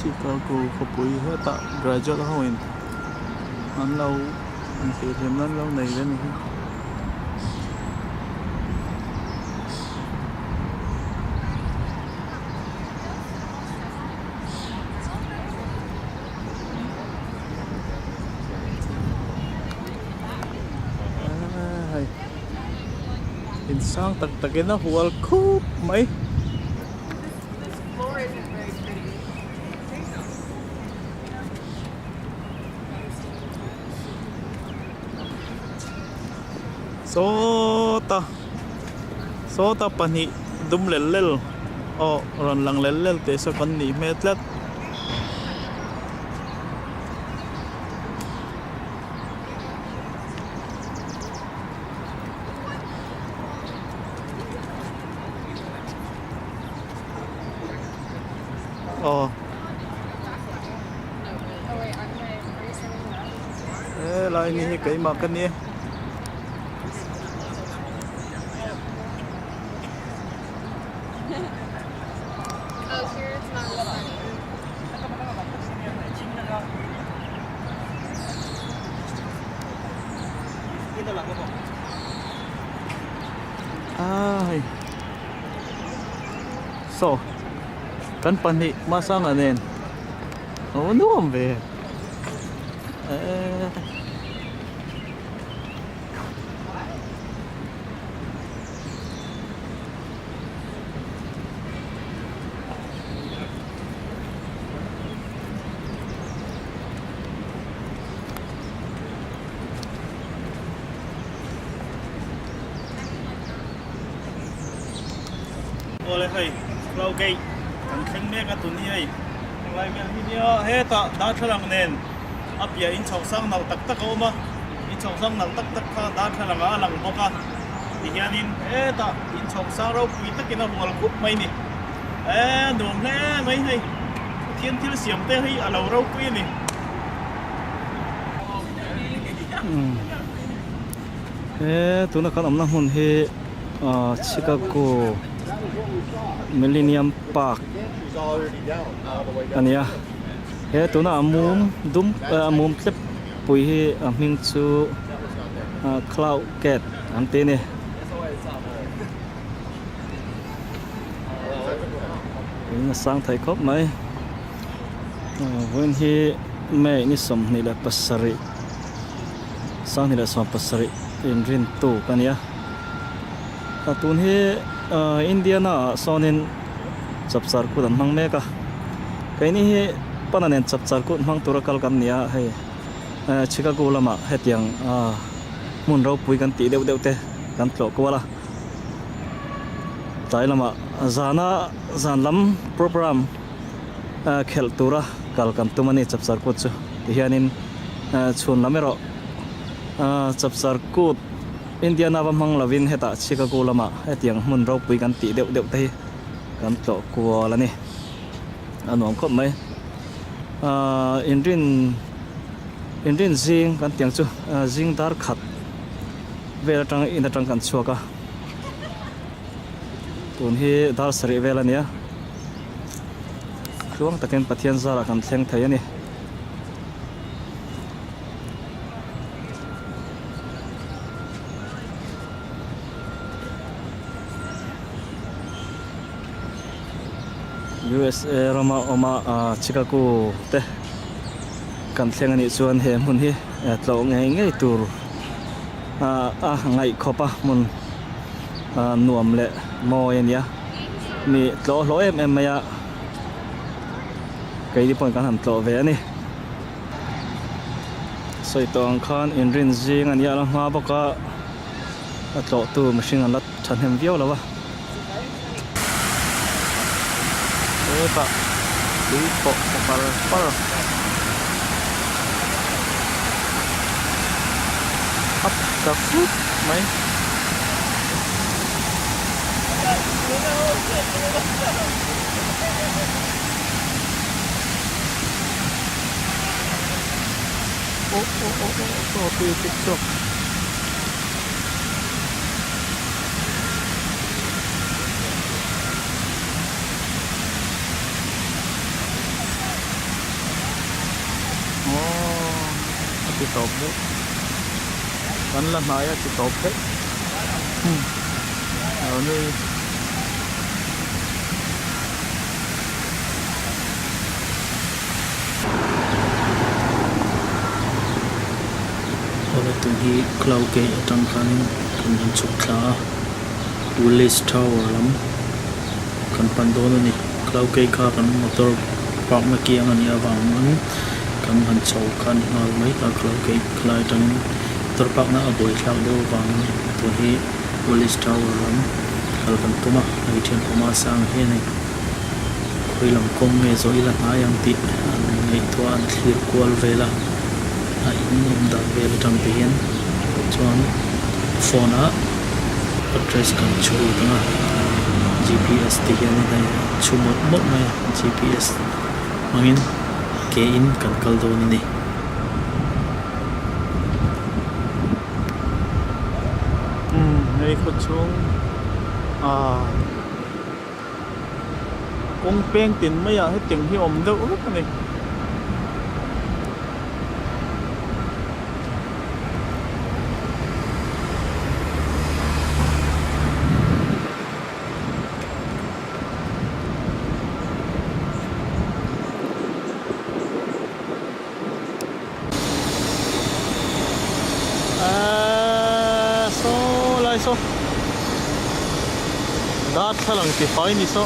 Chicago có bụi hết tạo graduate hoa hình ăn lâu thì thêm ăn lâu này lên hình sang tật tật cái nó World Cup mấy số ta pani dum lel o ron lang lel te so kan ni metlet o lại ni cái mà cái ni so kan pani masang anen oh no be oleh hai lau gay kan kheng me ka tuni ai lai me hi nia he ta da thalang nen apia in chau sang nal tak tak oma in chau sang nal tak tak kha da thalang a lang boka ti hianin ta in chau sang ro pui takina World Cup mai ni dom le mai hai thiên thil siam te hi alo ro pui ni tuna kan amna hun he Chicago Millennium Park ania he tuna amum dum amum tlep pui hi aming chu Cloud Gate ante ne in sang thai khop mai when he mai ni som ni la pasari sang ni la som pasari in rin tu kania atun he Indiana sonin chapchar ku dan mang meka kaini hi pananen chapchar ku mang turakal kan nia hei Chicago lama hetiang mun ro pui kan ti deu deu te kan tlo ko wala tai lama zanlam program khel tura kal kan tumani chapchar ku chu hianin chhun lamero chapchar ku Indiana va mang lavin heta Chicago lama hetiang mun ro pui kan ti deu deu te kan tlo ko la ni anom khop mai inrin zing kan tiang chu zing dar khat vela tang in tang kan chuaka tun hi dar sari vela nia chuang taken pathian zara kan thleng thai ani USA Roma Oma Chicago te kan thleng ani chuan he mun hi tlo ngei tur ngai khopa mun nuam le moi ania mi tlo hlo em maya kai di pon kan han tlo ve ani soi tong khan in rin jing ania la ma boka tlo tu machine an lat than hem viau lawa Pak, di pok par up the foot mấy TikTok top đấy vẫn là nói là chỉ top đấy ở đây Ola tung hi cloud gate atang khanin kan han chuk thla Willis Tower lam kan pandon ani cloud gate kha kan motor park ma kiang ani awang man kan han chau kan ngal mai ka cloud gate khlai tang motor park na aboi thlang do wang to hi Willis Tower lam kal kan tuma ai thian poma sang he nei khoi lam kong nge zo ila na yang ti nei to an thlir kwal vela in da vel tang pian chuan phone a address kan chu tanga GPS ti hian dai chu mot mai GPS mangin ke in kan kal do ni này có chung công beng tiền mấy à hết tiền hi om đâu lúc này so dat thalang ti fai ni so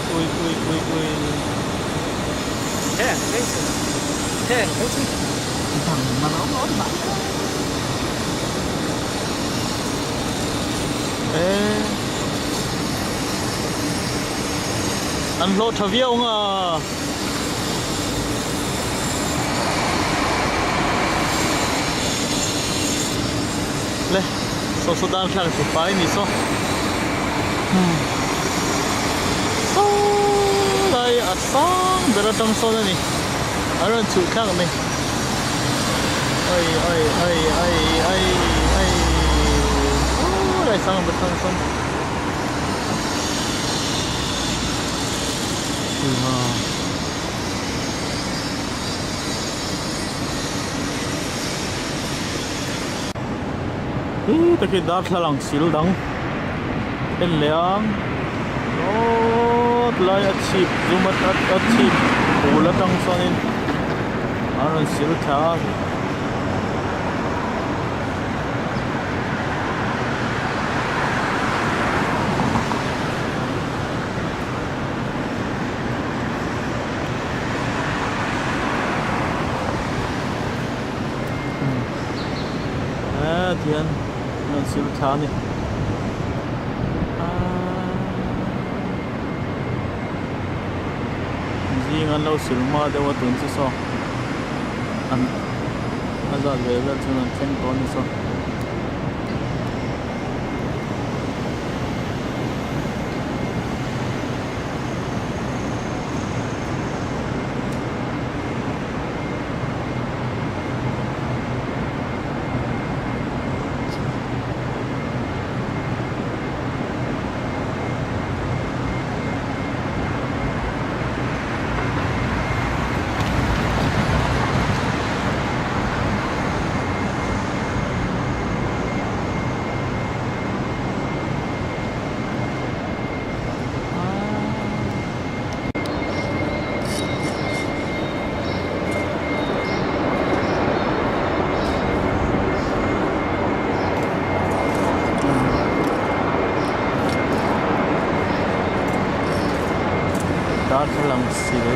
ui thế thế thằng mà nó nói bạn ăn lô thà viêu à le so dan thlang ti fai ni so so lai at sang bera tang so ni aron chu thlang ni ai lai sang bera tang so taki dar thalang sil dang en leang lot lai achip zumat achip ula tang sonin aron sil tha thian non sil tha ni jing an lo sil ma de wa tun chi so an azal ve la chun an chen ko ni so dar thalang sil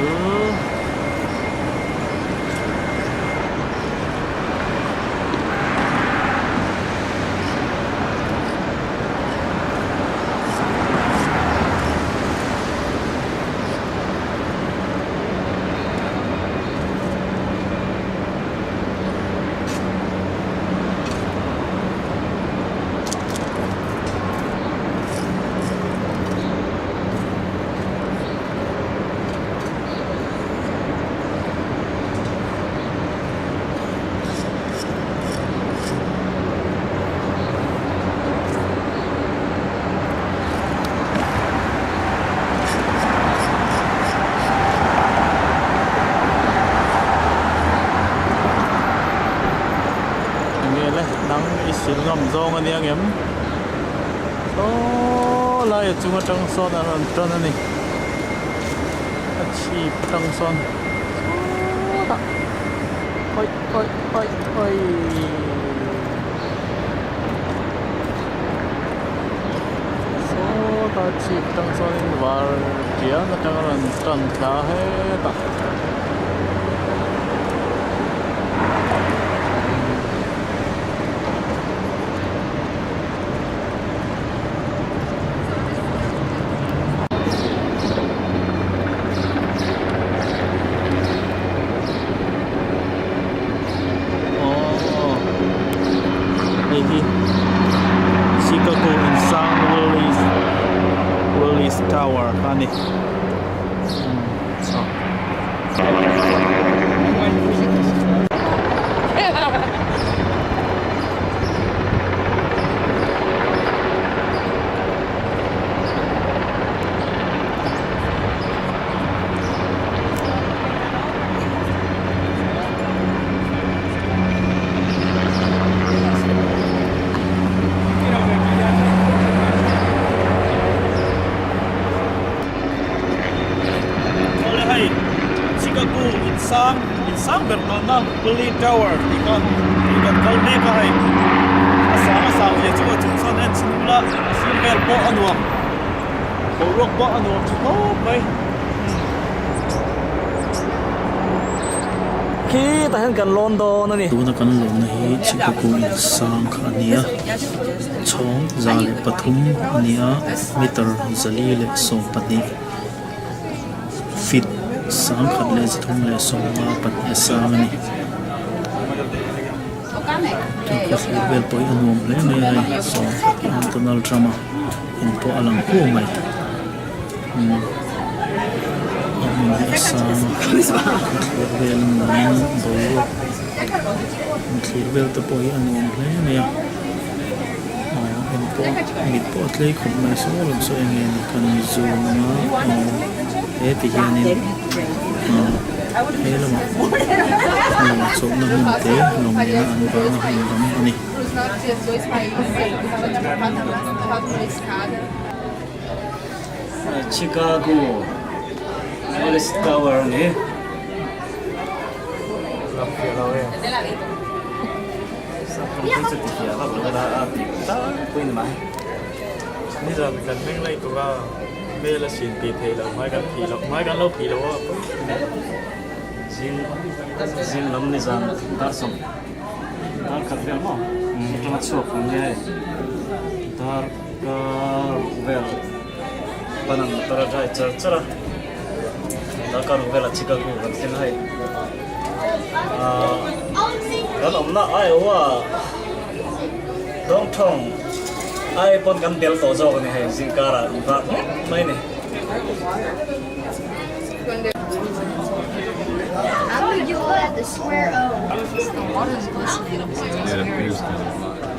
nang isil ngam zong ani angem so lai chunga tang son an tran ani achi tang son oi oi oi oi so ta chi tang son in war kia na tang an tran tha he ta Chicago in San Willis Tower honey. So. In San Bernardino Willis Tower ikan kal me ka hai asa ye chu chung son en sinula simbel po anuam po rok po anuam chu po bai khi ta hen kan London ani tu na kan lo na hi Chicago in sang kha ania chong zale pathum ania meter zali le som pani fit sang khat le thum le som ma pat sang ani ka bel poi anuam le me hai so Donald Trump in po alang ko mai sang bel nan bo bel to poi anuam le me in po mit po tlei khum mai so lam so engen kan zoom ma ti hianin hello so na hun te long na an ba na hun ram ani Chicago Willis Tower ni ni ra kan meng lai tu ga me la sin pi the lo mai kan lo pi lo zin lam ni zan dar som dar khat vel mo tama chok ang ye dar ka vel panam tara jai chara dar ka vel Chicago kan tin hai kan omna ai wa dong thong ai pon kan bel to zo ni hai zingkara ba mai ni You at the square O.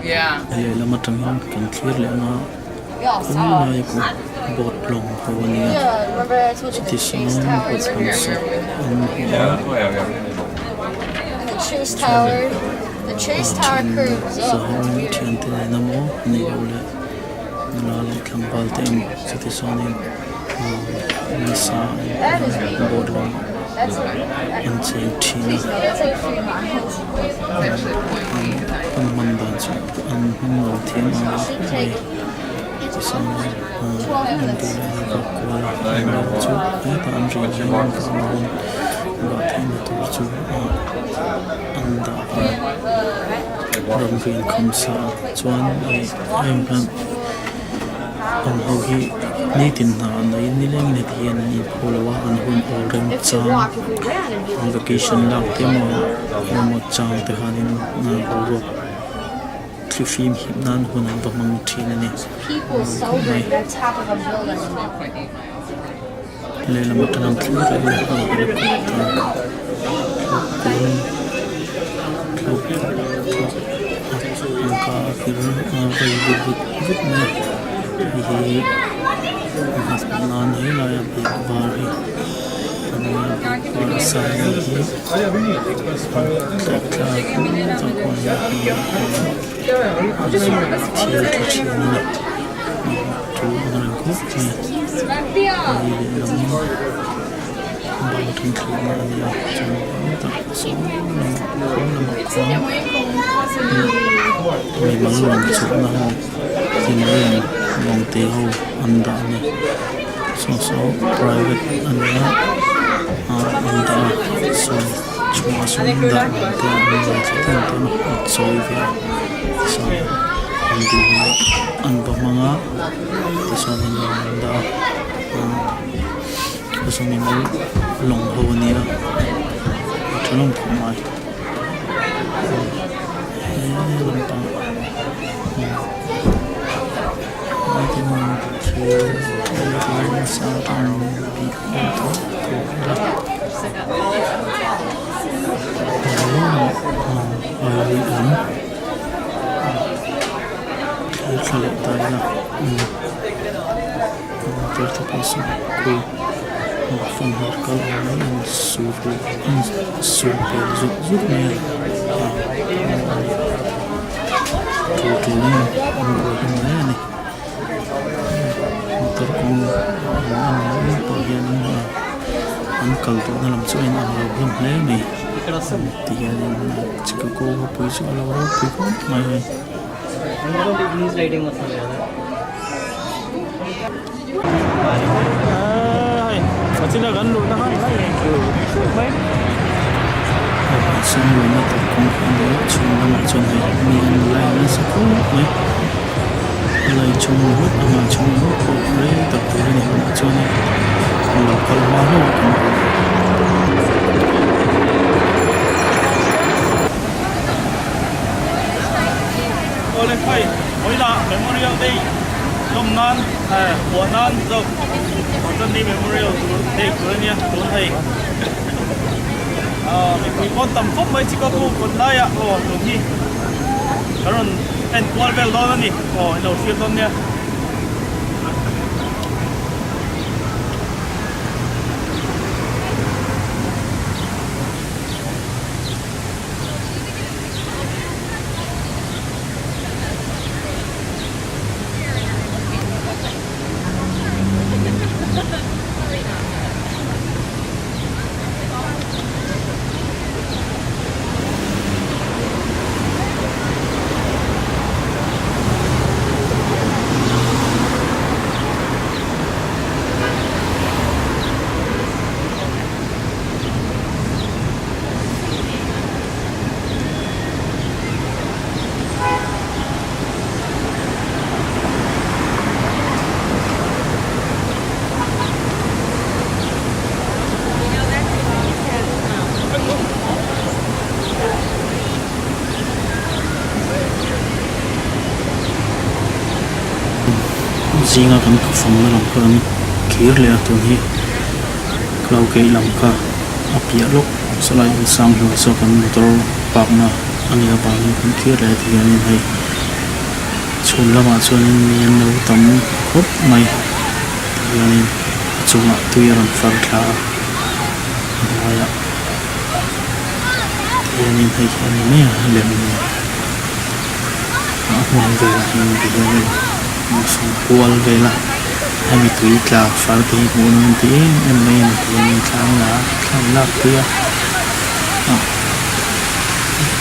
Yeah. ai la ma tang han kan clear le na Yeah, kan saw. na ko bot long ho ni Yeah, remember I told you the ti Chase song Tower? ko kan so The Chase Tower. The Chase Tower curves so up. han thian te na mo ni ho le na le kan bal te so ti song ni sa That is big. bot long That's in chen thin that's like 3 miles. an man dan so an lo thiam a Should take ti song an tu le ko la na chu ta an ri jang ka ma hon ba thiam tu chu an da ram green kham sa chuan em kan an ho hi ni tin na nei ni leng ne thian ni pholawa an hun ol rem If you chang walk, if we ran, it'd be on vacation lang te mo chang te hanin na ro tri film him nan hun an ba mang thin ani people celebrate the top of a building. le lam tan thil le le ha le ka fir vai gut ne hi nan hi la ya bi bar hi an sa hi ta ta chiều chiều nữa chú ăn khóc này đi để làm bao thùng thủy mà đi học trong tập số là mình bằng lòng chỗ là họ thì mới là lòng tiêu ăn đã này số private ăn đã ăn đã số cuma số đã thì mình sẽ tìm tới một số về số ăn đi ăn vào mga thì số mình ăn đã số mình mới lòng hồ nia cho lòng thoải mái lòng ta thì mình sẽ sang ăn bị không tốt hơi ấm khá lệ tay là tôi tập sự cô phần hạt câu nói sụp rút này chủ này một cái này này tôi cũng ăn tôi hiện ăn cầu tôi nó làm cho anh ăn lâu lắm đấy này thì chỉ có cô bơi cho lâu lâu thì có mày Xin là gần luôn đó mấy xong rồi nó tập công ăn chung nó lại cho này mình lại nó sẽ có mấy lại chung hút mà chung hút đấy tập cái này nó cho này còn là câu hoa nó lên phải mỗi là memorial day lông nan của nan rồi còn đi memorial day của anh nhé đúng thầy mình có tầm phút mấy chỉ có cô còn lại ạ đúng nhỉ karon en qual vel đó nè đầu tiên đó nha zinga kan ka fam na lam kan khir le tu hi klau ke lam ka apia lok salai sang hi so kan motor pak na ania ba ni kan khir le ti ani hai chun lama chuan mian no tam khop mai ti ani chunga tuiran far thla aya ti ani hai ani me lem hmun ve hin ti ani sum kual vela hemi tui tla far ti mun ti em main ti thang la tia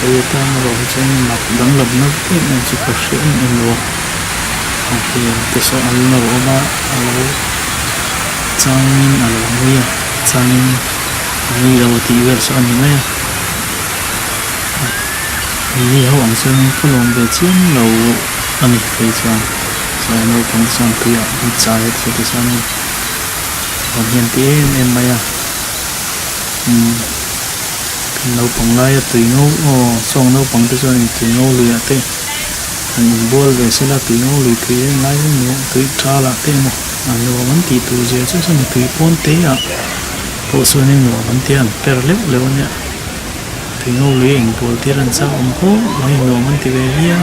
bây giờ rồi trên mặt đắng lập nó cái này chỉ có sự em lo thì cái số ăn lo mà alo trang alo mía trang mía đầu tiên về số anh này thì họ ăn xong có lòng về chiến lâu anh phải chọn rồi nó cũng xong kia đi trái thì cái số này còn hiện tại em bây giờ nấu bằng lai tùy ngô xong nấu bằng cái gì tùy ngô lười thế anh bol về sẽ là tùy ngô lười tùy lai nữa tùy tra là thế mà anh nấu món thịt tùy gì chứ sao tùy pon thế à bộ số này nấu món tiền per lép leo nhá tùy ngô lười anh bol tiền làm sao ông cố mấy nấu món thịt về nhá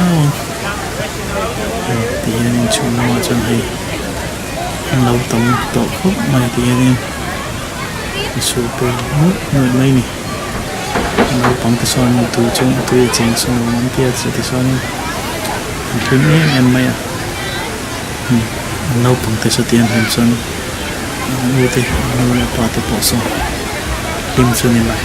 thì anh chọn nó cho hay anh nấu tầm tổ khúc mày thì anh super hút người mấy này nấu bằng cái son từ trong từ trên xong món kia thì son hlim em mai à nấu bằng tay sa tiền hình xuân nấu thì nấu là pa te po so hlim xuân em mai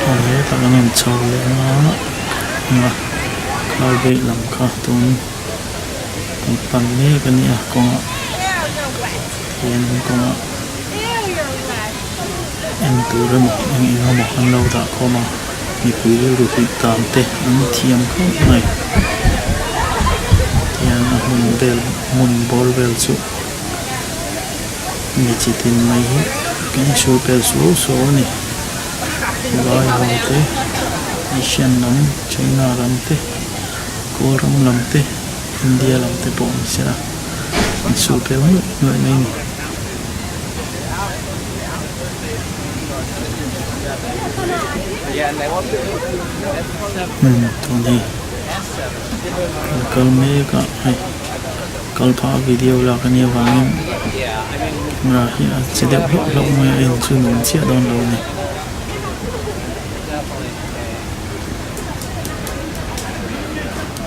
thôi ta đang làm trâu lên nó mà khao bị làm khá tốn bằng này cái này con tiền con em tu ra một em một ăn lâu đã có màมีปุ๋ยหรือปุ๋ยตามเตะอันเทียมเข้าหน่อยเทียนมุนบอลเบลสุมีจิตินไหมกันชูเบลสูโซนี่ลอยลำเตะอิเชียนลำไชน่าลำเตะโกรัมลำเตะอินเดียลำเตะปองเสียสูเบลหน่อยนี่ตัวนี้kal me ka hai kal pha video la ka ni wangin mra hi a chede lo me en chu nun chia don lo ni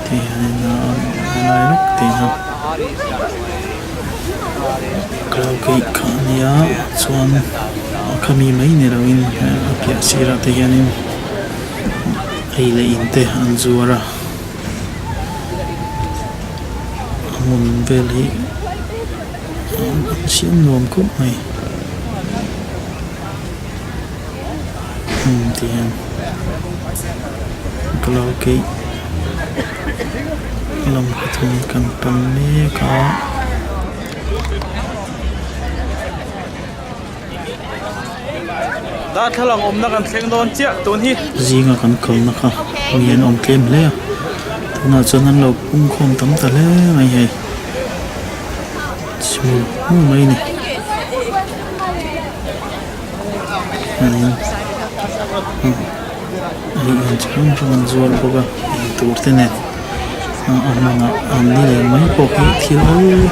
thì na lúc thì ha kalau ke khania chuan kami mai ni rawin apia sira te hianin ei le in te an zuara mun vel hi siam nuam khop mai ti han kalau ke lam thum kan pan me ka đã thay lòng ôm nó cần khen đón chia tốn hi gì ngà cần cầu nó khá miền ôm kem lẽ thằng nào cho nên lâu cũng không tắm ta lẽ này hay chú mấy này anh chẳng cho anh zuar boga tur thế này anh đi lấy mấy bộ cái thiếu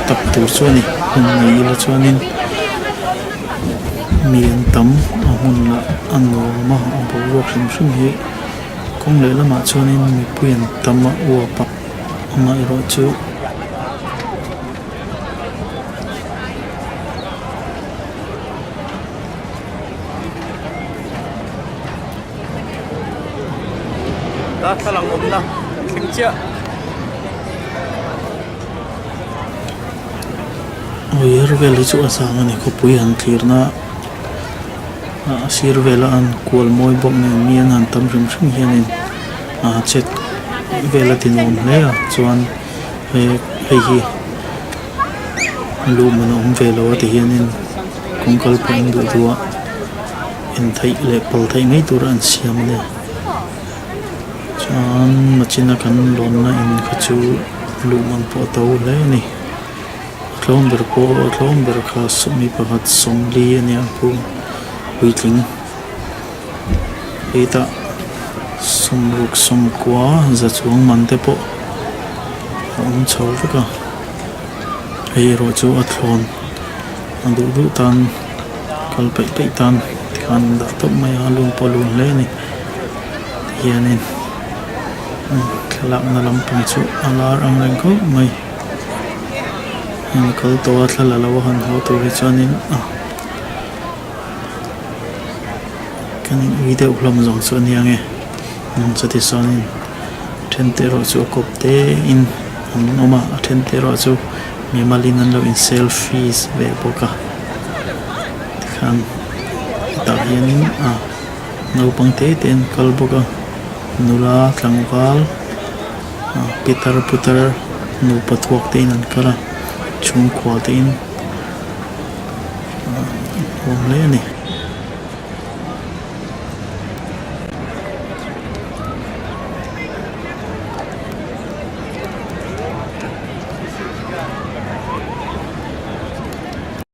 tập tur cho này hôm nay là cho nên miền tắm hun là ăn ngô mà ông bố ruột sum hi cũng lấy là mà cho nên mình quyền tắm mà uo bắp mà rồi chứ đã thay lòng ôm nó khen chia oi ervel hi chu asang ani ko pui han thirna sir vela an kual moi bok ne mian han tam rim hring hianin chet vela tinom le chuan hei hi lu manom velo ti hianin kongkal pang du duwa in thai le pal thai mai tur an siam ne chuan machina kan lon na in khachu lu man po to le ni tlom ber kha sumi pakhat somli ania pu huitling eta somruk somkwa za chuang man te po chho veka ei ro chu a thlon andu du tan kal pe tan kan da top mai alun polun le ni hianin thlak na lampang chu alar ang reng ko mai kal to thlala lawa han ho to hi chuanin kanin video hlom zong chuan hiange chati sonin thente ro chu kopte in noma thente ro chu mi malin an lo in selfies ve boka khan ta hianin no pangte ten kal boka nula tlangwal pitar putar nu patwak te in an kala chung khwa te in le ni